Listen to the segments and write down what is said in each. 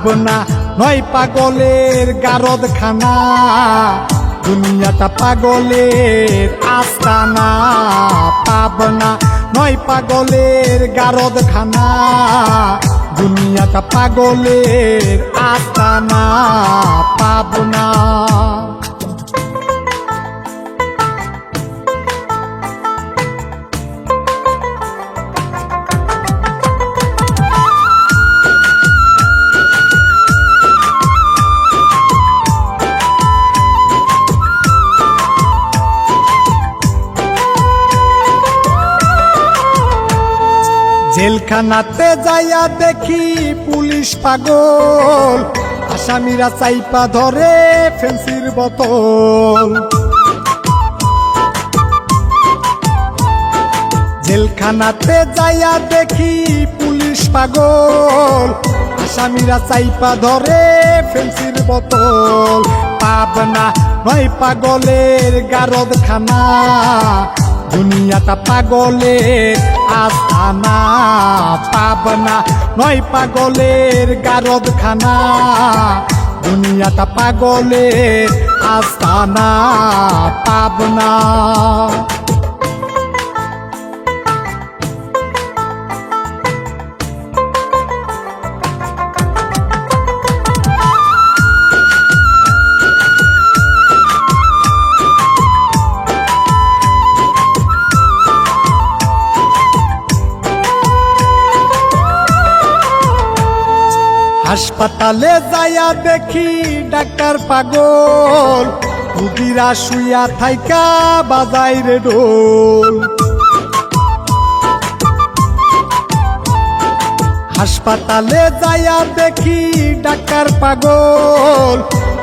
পাবনা নয় পাগলের গারদখানা, দুনিয়াটা পাগলের আস্তানা। পাবনা নয় পাগলের গারদখানা, দুনিয়াটা পাগলের আস্তানা। পাবনা জেলখানাতে যাইয়া দেখি পুলিশ পাগল, আসামিরা চাইপা ধরে ফেন্সির বোতল। জেলখানাতে যাইয়া দেখি পুলিশ পাগল, আসামিরা চাইপা ধরে ফেন্সির বোতল। পাবনা নয় পাগলের গারদখানা, দুনিয়াটা পাগলের আস্তানা। পাবনা নয় পাগলের গারদখানা, দুনিয়াটা পাগলের আস্তানা। পাবনা হাসপাতালে যাইয়া দেখি ডাক্তার পাগল, রুগীরা শুইয়া থাইকা বাজাই রে ঢোল। হাসপাতালে যাইয়া দেখি ডাক্তার পাগল,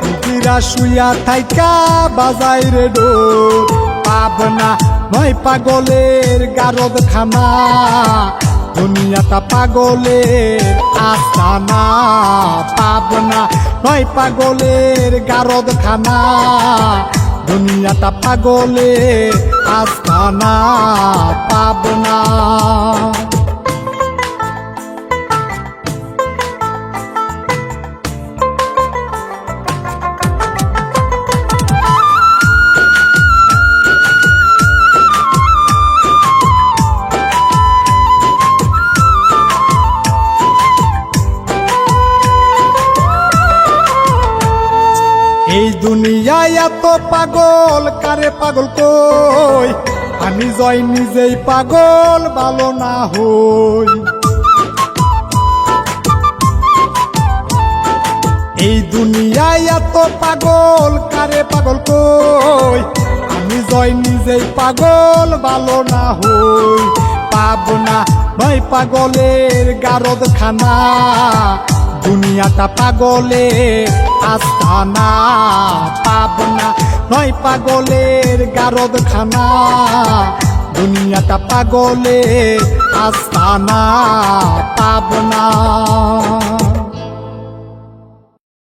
রুগীরা শুইয়া থাইকা বাজাই রে ঢোল। পাবনা নয় পাগলের গারদখানা, দুনিয়াটা পাগলের আস্তানা। পাবনা নয় পাগলের গারদখানা, দুনিয়াটা পাগলের আস্তানা। পাবনা এই দুনিয়ায় এত পাগল কারে পাগল কই, আমি জয় নিজেই পাগল ভালো না হই। এই দুনিয়ায় এত পাগল কারে পাগল কই, আমি জয় নিজেই পাগল ভালো না হই। পাবনা নয় পাগলের গারদখানা, দুনিয়াটা পাগলের আস্তানা। পাবনা নয় পাগলের গারদখানা, দুনিয়াটা পাগলের আস্তানা। পাবনা